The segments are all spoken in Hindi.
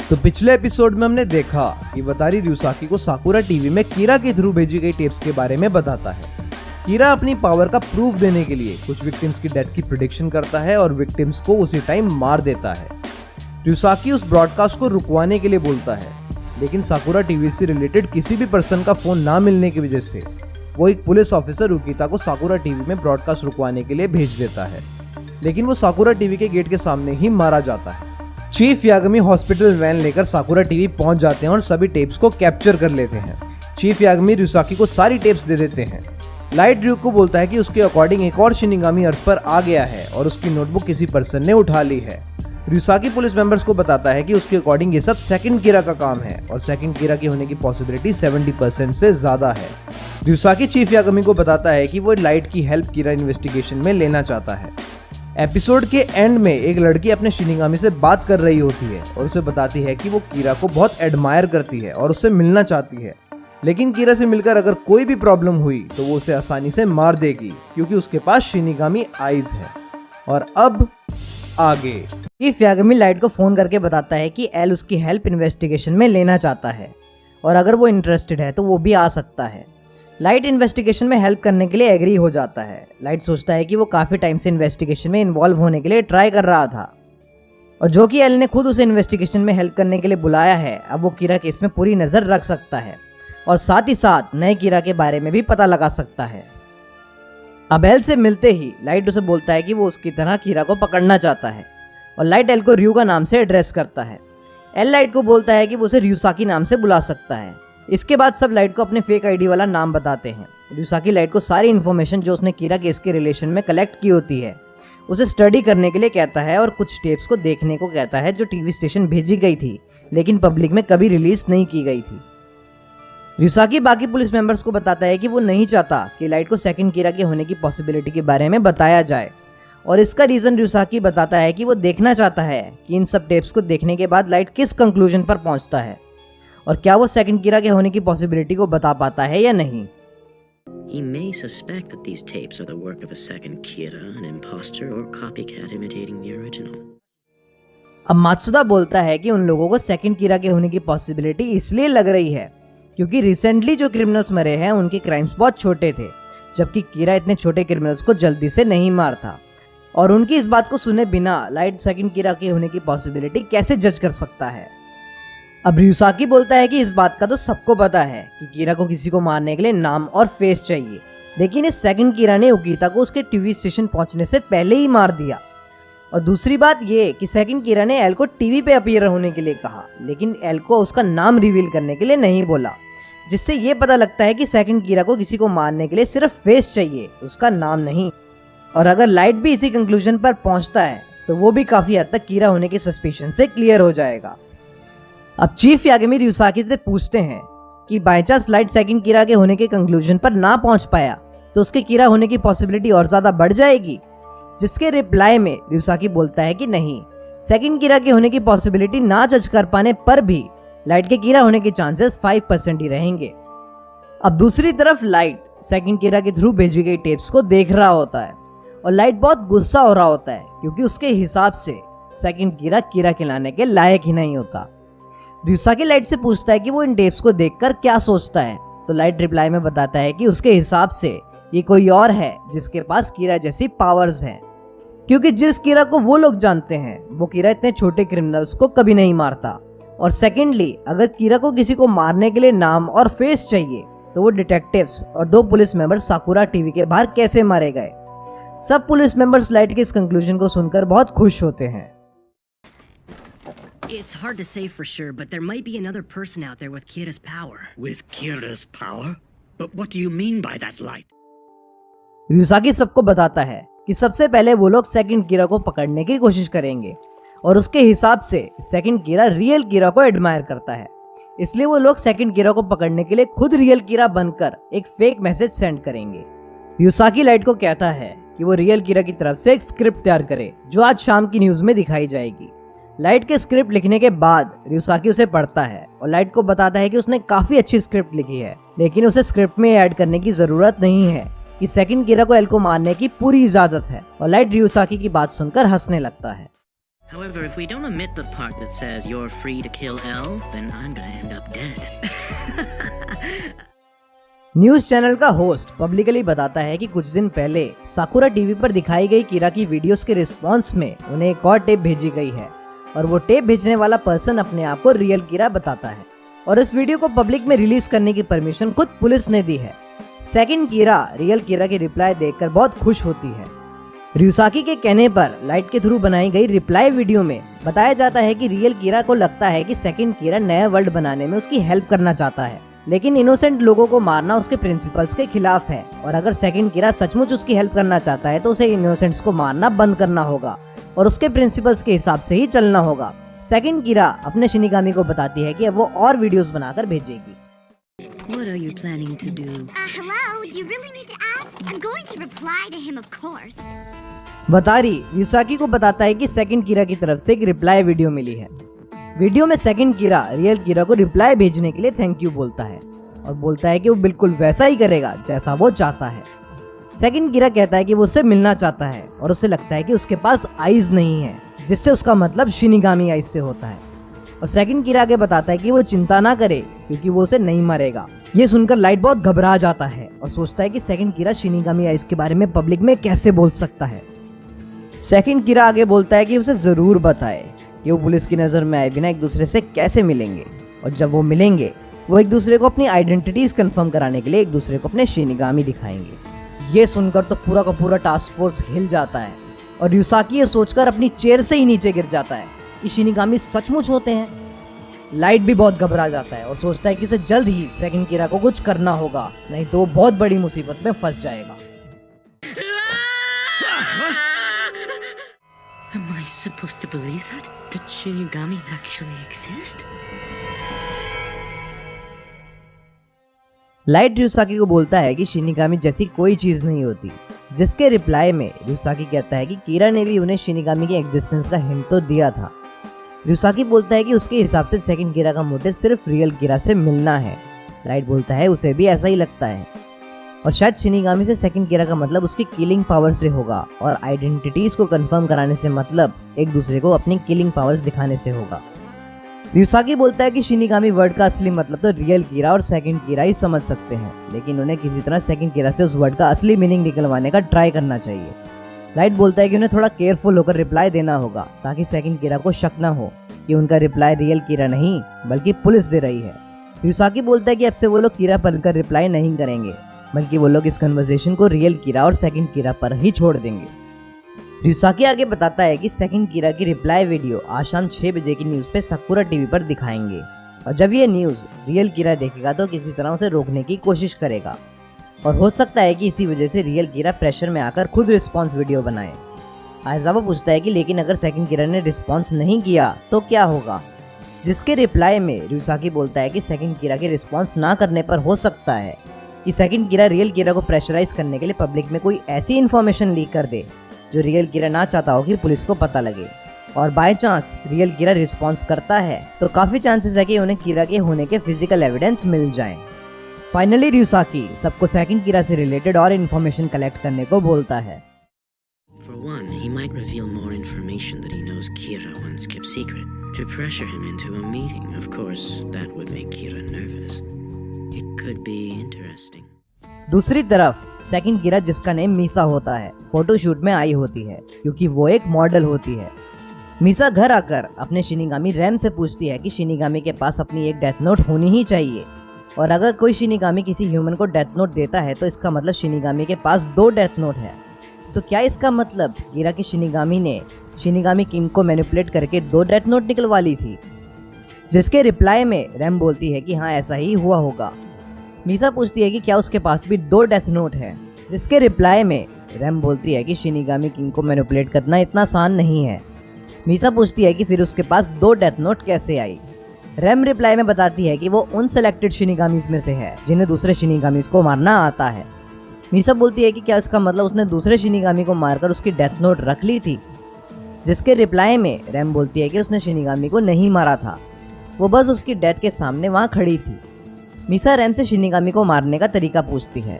तो पिछले एपिसोड में हमने देखा कि वतारी ryusaki को साकुरा टीवी में कीरा के थ्रू भेजी गई टेप्स के बारे में बताता है। कीरा अपनी पावर का प्रूफ देने के लिए कुछ विक्टिम्स की डेथ की प्रेडिक्शन करता है और विक्टिम्स को उसी टाइम मार देता है। ryusaki उस ब्रॉडकास्ट को रुकवाने के लिए बोलता है, लेकिन साकुरा टीवी से रिलेटेड किसी भी पर्सन का फोन ना मिलने की वजह से वो एक पुलिस ऑफिसर रुकिता को साकुरा टीवी में ब्रॉडकास्ट रुकवाने के लिए भेज देता है, लेकिन वो साकुरा टीवी के गेट के सामने ही मारा जाता है। चीफ यागमी हॉस्पिटल वैन लेकर साकुरा टीवी पहुंच जाते हैं और सभी टेप्स को कैप्चर कर लेते हैं। चीफ यागमी ryusaki को सारी टेप्स दे देते हैं। लाइट ड्यूक को बोलता है कि उसके अकॉर्डिंग एक और शिनिगामी अर्थ पर आ गया है और उसकी नोटबुक किसी पर्सन ने उठा ली है। ryusaki पुलिस मेंबर्स को बताता है कि उसके अकॉर्डिंग ये सब सेकंड कीरा का काम है और सेकंड कीरा की होने की पॉसिबिलिटी 70% से ज्यादा है। ryusaki चीफ यागमी को बताता है कि वो लाइट की हेल्प कीरा इन्वेस्टिगेशन में लेना चाहता है। एपिसोड के एंड में एक लड़की अपने शिनिगामी से बात कर रही होती है और उसे बताती है कि वो कीरा को बहुत एडमायर करती है और उससे मिलना चाहती है, लेकिन कीरा से मिलकर अगर कोई भी प्रॉब्लम हुई तो वो उसे आसानी से मार देगी क्योंकि उसके पास शिनिगामी आइज है। और अब आगे चीफ यागमी लाइट को फोन करके बताता है कि एल उसकी हेल्प इन्वेस्टिगेशन में लेना चाहता है और अगर वो इंटरेस्टेड है तो वो भी आ सकता है। लाइट इन्वेस्टिगेशन में हेल्प करने के लिए एग्री हो जाता है। लाइट सोचता है कि वो काफ़ी टाइम से इन्वेस्टिगेशन में इन्वॉल्व होने के लिए ट्राई कर रहा था और जो कि एल ने खुद उसे इन्वेस्टिगेशन में हेल्प करने के लिए बुलाया है, अब वो कीरा केस में पूरी नज़र रख सकता है और साथ ही साथ नए कीरा के बारे में भी पता लगा सकता है। अब एल से मिलते ही लाइट उसे बोलता है कि वो उसकी तरह कीरा को पकड़ना चाहता है और लाइट एल को रयू का नाम से एड्रेस करता है। एल लाइट को बोलता है कि वो उसे ryusaki नाम से बुला सकता है। इसके बाद सब लाइट को अपने फेक आईडी वाला नाम बताते हैं। ryusaki लाइट को सारी इन्फॉर्मेशन जो उसने कीरा केस के रिलेशन में कलेक्ट की होती है उसे स्टडी करने के लिए कहता है और कुछ टेप्स को देखने को कहता है जो टीवी स्टेशन भेजी गई थी लेकिन पब्लिक में कभी रिलीज नहीं की गई थी। ryusaki बाकी पुलिस मेंबर्स को बताता है कि वो नहीं चाहता कि लाइट को सेकंड कीरा के होने की पॉसिबिलिटी के बारे में बताया जाए और इसका रीजन ryusaki बताता है कि वो देखना चाहता है कि इन सब टेप्स को देखने के बाद लाइट किस कंक्लूजन पर पहुंचता है और क्या वो सेकंड कीरा के होने की पॉसिबिलिटी को बता पाता है या नहीं। He may suspect that these tapes are the work of a second Kira, an imposter or copycat imitating the original. अब मात्सुदा बोलता है कि उन लोगों को सेकंड कीरा के होने की पॉसिबिलिटी इसलिए लग रही है क्योंकि रिसेंटली जो क्रिमिनल्स मरे हैं उनके क्राइम्स बहुत छोटे थे, जबकि कीरा इतने छोटे क्रिमिनल्स को जल्दी से नहीं मारता। और उनकी इस बात को सुने बिना लाइट सेकंड कीरा के होने की पॉसिबिलिटी कैसे जज कर सकता है। अब ryusaki बोलता है कि इस बात का तो सबको पता है कि कीरा को किसी को मारने के लिए नाम और फेस चाहिए, लेकिन इस सेकंड कीरा ने उकीता को उसके टीवी स्टेशन पहुंचने से पहले ही मार दिया। और दूसरी बात ये कि सेकंड कीरा ने एल को टीवी पे अपीयर होने के लिए कहा, लेकिन एल को उसका नाम रिवील करने के लिए नहीं बोला, जिससे ये पता लगता है कि सेकंड कीरा को किसी को मारने के लिए सिर्फ फेस चाहिए, उसका नाम नहीं। और अगर लाइट भी इसी कंक्लूजन पर पहुंचता है तो वो भी काफी हद तक कीरा होने के सस्पिशन से क्लियर हो जाएगा। अब चीफ यागमी ryusaki से पूछते हैं कि बाय चांस लाइट सेकंड कीरा के होने के कंक्लूजन पर ना पहुंच पाया तो उसके कीरा होने की पॉसिबिलिटी और ज्यादा बढ़ जाएगी, जिसके रिप्लाई में ryusaki बोलता है कि नहीं, सेकंड कीरा के होने की पॉसिबिलिटी ना जज कर पाने पर भी लाइट के कीरा होने के चांसेस 5% ही रहेंगे। अब दूसरी तरफ लाइट सेकंड कीरा के थ्रू भेजी गई टेप्स को देख रहा होता है और लाइट बहुत गुस्सा हो रहा होता है क्योंकि उसके हिसाब से सेकंड कीरा कीरा खिलाने के लायक ही नहीं होता। ryusaki लाइट से पूछता है कि वो इन टेप्स को देखकर क्या सोचता है, तो लाइट रिप्लाई में बताता है कि उसके हिसाब से ये कोई और है जिसके पास कीरा जैसी पावर्स हैं, क्योंकि जिस कीरा को वो लोग जानते हैं वो कीरा इतने छोटे क्रिमिनल्स को कभी नहीं मारता। और सेकेंडली अगर कीरा को किसी को मारने के लिए नाम और फेस चाहिए तो वो डिटेक्टिव्स और 2 पुलिस मेंबर साकुरा टीवी के बाहर कैसे मारे गए। सब पुलिस मेंबर्स लाइट के इस कंक्लूजन को सुनकर बहुत खुश होते हैं। It's hard to say for sure, but there might be another person out there with Kira's power. With Kira's power? But what do you mean by that, Light? ryusaki सबको बताता है कि सबसे पहले वो लोग सेकंड कीरा को पकड़ने की कोशिश करेंगे और उसके हिसाब से सेकंड कीरा रियल कीरा को एडमायर करता है, इसलिए वो लोग सेकंड कीरा को पकड़ने के लिए खुद रियल कीरा बनकर एक फेक मैसेज सेंड करेंगे। ryusaki लाइट को कहता है कि वो रियल कीरा की तरफ से एक स्क्रिप्ट तैयार करे जो आज शाम की न्यूज में दिखाई जाएगी। लाइट के स्क्रिप्ट लिखने के बाद ryusaki उसे पढ़ता है और लाइट को बताता है कि उसने काफी अच्छी स्क्रिप्ट लिखी है, लेकिन उसे स्क्रिप्ट में ऐड करने की जरूरत नहीं है कि सेकंड कीरा को एल को मारने की पूरी इजाजत है। और लाइट ryusaki की बात सुनकर हंसने लगता है। However, if we don't omit the part that says you're free to kill L, then I'm gonna end up dead. News channel का होस्ट पब्लिकली बताता है कि कुछ दिन पहले साकुरा टीवी पर दिखाई गई कीरा की वीडियोस के रिस्पांस में उन्हें एक और टेप भेजी गई है और वो टेप भेजने वाला पर्सन अपने आप को रियल कीरा बताता है और इस वीडियो को पब्लिक में रिलीज करने की परमिशन खुद पुलिस ने दी है। सेकंड कीरा रियल कीरा की रिप्लाई देखकर बहुत खुश होती है। रियुसाकी के कहने पर लाइट के थ्रू बनाई गई रिप्लाई वीडियो में बताया जाता है कि रियल कीरा को लगता है कि सेकंड कीरा नया वर्ल्ड बनाने में उसकी हेल्प करना चाहता है, लेकिन इनोसेंट लोगों को मारना उसके प्रिंसिपल्स के खिलाफ है और अगर सेकंड कीरा सचमुच उसकी हेल्प करना चाहता है तो उसे इनोसेंट्स को मारना बंद करना होगा और उसके प्रिंसिपल्स के हिसाब से ही चलना होगा। सेकंड कीरा अपने शिनिगामी को बताती है कि अब वो और वीडियोस बनाकर भेजेगी। What are you planning to do? Hello, do you really need to ask? I'm going to reply to him, of course. बतारी रियुसाकी को बताता है कि सेकंड कीरा की तरफ से एक रिप्लाई वीडियो मिली है। वीडियो में सेकंड कीरा रियल कीरा को रिप्लाई भेजने के लिए थैंक यू बोलता है और बोलता है कि वो बिल्कुल वैसा ही करेगा जैसा वो चाहता है। सेकंड कीरा कहता है कि वो उससे मिलना चाहता है और उसे लगता है कि उसके पास आईज नहीं है, जिससे उसका मतलब शिनिगामी आईज से होता है। और सेकंड कीरा आगे बताता है कि वो चिंता ना करे क्योंकि वो उसे नहीं मारेगा। ये सुनकर लाइट बहुत घबरा जाता है और सोचता है कि सेकंड कीरा शिनिगामी आईज के बारे में पब्लिक में कैसे बोल सकता है। सेकंड कीरा आगे बोलता है कि उसे जरूर बताए कि वो पुलिस की नजर में आए बिना एक दूसरे से कैसे मिलेंगे और जब वो मिलेंगे वो एक दूसरे को अपनी आइडेंटिटीज कंफर्म कराने के लिए एक दूसरे को अपने शिनिगामी दिखाएंगे। ये सुनकर तो पूरा का पूरा टास्क फोर्स हिल जाता है और रियुसाकी ये सोचकर अपनी चेयर से ही नीचे गिर जाता है कि शिनिगामी सचमुच होते हैं। लाइट भी बहुत घबरा जाता है और सोचता है कि उसे जल्द ही सेकंड कीरा को कुछ करना होगा, नहीं तो वो बहुत बड़ी मुसीबत में फंस जाएगा। Am I supposed to believe that Shinigami actually exist? Light Ryuzaki को बोलता है कि शिनिगामी जैसी कोई चीज नहीं होती, जिसके रिप्लाई में रियुसाकी कहता है कि कीरा ने भी उन्हें शिनिगामी की एग्जिस्टेंस का हिंट तो दिया था। रियुसाकी बोलता है कि उसके हिसाब से सेकंड कीरा का मोटिव सिर्फ रियल कीरा से मिलना है। लाइट बोलता है उसे भी ऐसा ही लगता है और शायद शिनिगामी से सेकंड कीरा का मतलब उसकी किलिंग पावर से होगा और आइडेंटिटीज को कंफर्म कराने से मतलब एक दूसरे को अपनी किलिंग पावर्स दिखाने से होगा। रियुसाकी बोलता है कि शिनिगामी वर्ड का असली मतलब तो रियल कीरा और सेकंड कीरा ही समझ सकते हैं, लेकिन उन्हें किसी तरह सेकंड कीरा से उस वर्ड का असली मीनिंग निकलवाने का ट्राई करना चाहिए। लाइट बोलता है कि उन्हें थोड़ा केयरफुल होकर रिप्लाई देना होगा ताकि सेकंड कीरा को शक ना हो कि उनका रिप्लाई रियल कीरा नहीं बल्कि पुलिस दे रही है। रियुसाकी बोलता है कि अब से वो लोग कीरा बनकर रिप्लाई नहीं करेंगे बल्कि वो लोग इस कन्वर्सेशन को रियल कीरा और सेकंड कीरा पर ही छोड़ देंगे। रियुसाकी आगे बताता है कि सेकंड कीरा की रिप्लाई वीडियो आज शाम 6 बजे की न्यूज़ पे साकुरा टीवी पर दिखाएंगे और जब ये न्यूज़ रियल कीरा देखेगा तो किसी तरह उसे रोकने की कोशिश करेगा और हो सकता है कि इसी वजह से रियल कीरा प्रेशर में आकर खुद रिस्पॉन्स वीडियो बनाए। आइजावा पूछता है कि लेकिन अगर सेकंड कीरा ने रिस्पॉन्स नहीं किया तो क्या होगा, जिसके रिप्लाई में रियुसाकी बोलता है कि सेकंड कीरा के रिस्पॉन्स ना करने पर हो सकता है कि सेकंड कीरा रियल कीरा को प्रेशराइज करने के लिए पब्लिक में कोई ऐसी इन्फॉर्मेशन लीक कर दे जो रियल कीरा ना चाहता हो कि पुलिस को पता लगे और by chance real Kira response करता है तो काफी चांसेस है कि उन्हें कीरा के होने के फिजिकल एविडेंस मिल जाएं। फाइनली रियुसाकी सबको सेकंड कीरा से रिलेटेड और इन्फॉर्मेशन कलेक्ट करने को बोलता है। For one, he might reveal more information that he knows Kira once kept secret to pressure him into a meeting. Of course, that would make Kira nervous. It could be interesting. दूसरी तरफ सेकंड कीरा जिसका नेम मीसा होता है फोटोशूट में आई होती है क्योंकि वो एक मॉडल होती है। मीसा घर आकर अपने शिनिगामी रैम से पूछती है कि शिनिगामी के पास अपनी एक डेथ नोट होनी ही चाहिए और अगर कोई शिनिगामी किसी ह्यूमन को डेथ नोट देता है तो इसका मतलब शिनिगामी के पास 2 डेथ नोट है। तो क्या इसका मतलब कीरा की शिनिगामी ने शिनिगामी किम को मैनिपुलेट करके 2 डेथ नोट निकलवा ली थी? जिसके रिप्लाई में रैम बोलती है कि हाँ ऐसा ही हुआ होगा। मीसा पूछती है कि क्या उसके पास भी 2 डेथ नोट है, जिसके रिप्लाई में रैम बोलती है कि शिनिगामी किंग को मैनिपुलेट करना इतना आसान नहीं है। मीसा पूछती है कि फिर उसके पास 2 डेथ नोट कैसे आई। रैम रिप्लाई में बताती है कि वो उन सेलेक्टेड शिनिगामीज में से है जिन्हें दूसरे शिनिगामीज को मारना आता है। मीसा बोलती है कि क्या इसका मतलब उसने दूसरे शिनिगामी को मारकर उसकी डेथ नोट रख ली थी, जिसके रिप्लाई में रैम बोलती है कि उसने शिनिगामी को नहीं मारा था, वो बस उसकी डेथ के सामने वहाँ खड़ी थी। मीसा रैम से शिनिगामी को मारने का तरीका पूछती है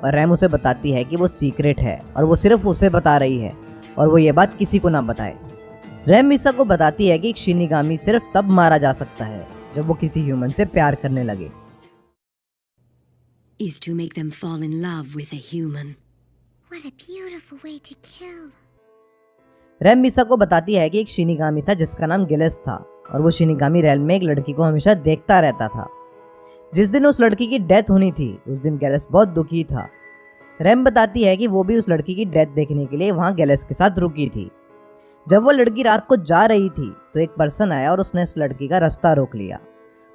और रैम उसे बताती है कि वो सीक्रेट है और वो सिर्फ उसे बता रही है और वो ये बात किसी को ना बताए। रैम मीसा को बताती है कि एक शिनिगामी सिर्फ तब मारा जा सकता है जब वो किसी ह्यूमन से प्यार करने लगे। Is to make them fall in love with a human. What a beautiful way to kill. RAM Misa को बताती है कि एक शिनिगामी था जिसका नाम गिलेस था और वो शिनिगामी रेल में एक लड़की को हमेशा देखता रहता था। जिस दिन उस लड़की की डेथ होनी थी उस दिन गैलेस बहुत दुखी था। रैम बताती है कि वो भी उस लड़की की डेथ देखने के लिए वहाँ गैलेस के साथ रुकी थी। जब वो लड़की रात को जा रही थी तो एक पर्सन आया और उसने उस लड़की का रास्ता रोक लिया।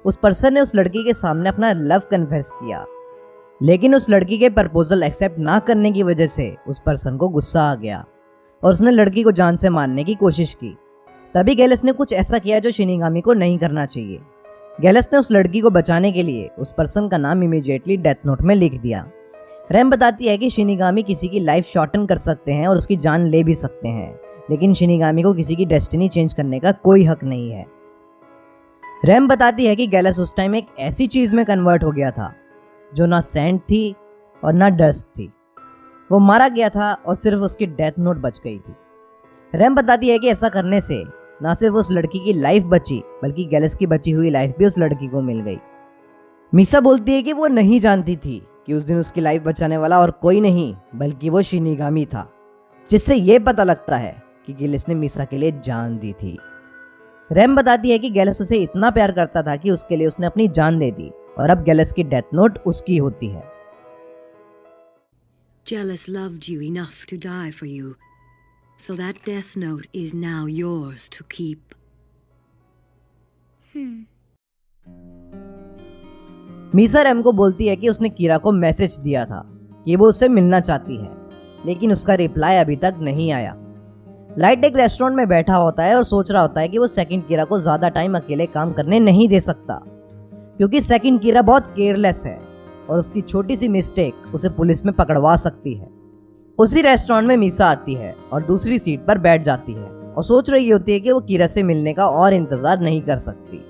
उस पर्सन ने उस लड़की के सामने अपना लव कन्फेस किया, लेकिन उस लड़की के प्रपोजल एक्सेप्ट ना करने की वजह से उस पर्सन को गुस्सा आ गया और उसने लड़की को जान से मारने की कोशिश की। तभी गैलेस ने कुछ ऐसा किया जो शिनिगामी को नहीं करना चाहिए। गैलेस ने उस लड़की को बचाने के लिए उस पर्सन का नाम इमीडिएटली डेथ नोट में लिख दिया। रैम बताती है कि शिनिगामी किसी की लाइफ शॉर्टन कर सकते हैं और उसकी जान ले भी सकते हैं, लेकिन शिनिगामी को किसी की डेस्टिनी चेंज करने का कोई हक नहीं है। रैम बताती है कि गैलेस उस टाइम एक ऐसी चीज में कन्वर्ट हो गया था जो ना सैंड थी और ना डस्ट थी। वो मारा गया था और सिर्फ उसकी डेथ नोट बच गई थी। रैम बताती है कि ऐसा करने से ना सिर्फ उस लड़की की लाइफ बची बल्कि गैलेस की बची हुई लाइफ भी उस लड़की को मिल गई। मीसा बोलती है कि वो नहीं जानती थी कि उस दिन उसकी लाइफ बचाने वाला और कोई नहीं बल्कि वो शिनिगामी था, जिससे ये पता लगता है कि गैलेस ने मीसा के लिए जान दी थी। रैम बताती है कि गैलेस उसे इतना प्यार करता था कि उसके लिए उसने अपनी जान दे दी और अब गैलेस की डेथ नोट उसकी होती है। Jealous loved you enough to die for you, so that death note is now yours to keep. Misa RAM को बोलती है कि उसने कीरा को मैसेज दिया था कि वो उससे मिलना चाहती है, लेकिन उसका रिप्लाई अभी तक नहीं आया। लाइट एक रेस्टोरेंट में बैठा होता है और सोच रहा होता है कि वो सेकंड कीरा को ज़्यादा टाइम अकेले काम करने नहीं दे सकता, क्योंकि सेकंड कीरा बहुत केयरलेस है और उसकी छोटी सी मिस्टेक उसे पुलिस में पकड़वा सकती है। उसी रेस्टोरेंट में मीसा आती है और दूसरी सीट पर बैठ जाती है और सोच रही होती है कि वो कीरा से मिलने का और इंतज़ार नहीं कर सकती।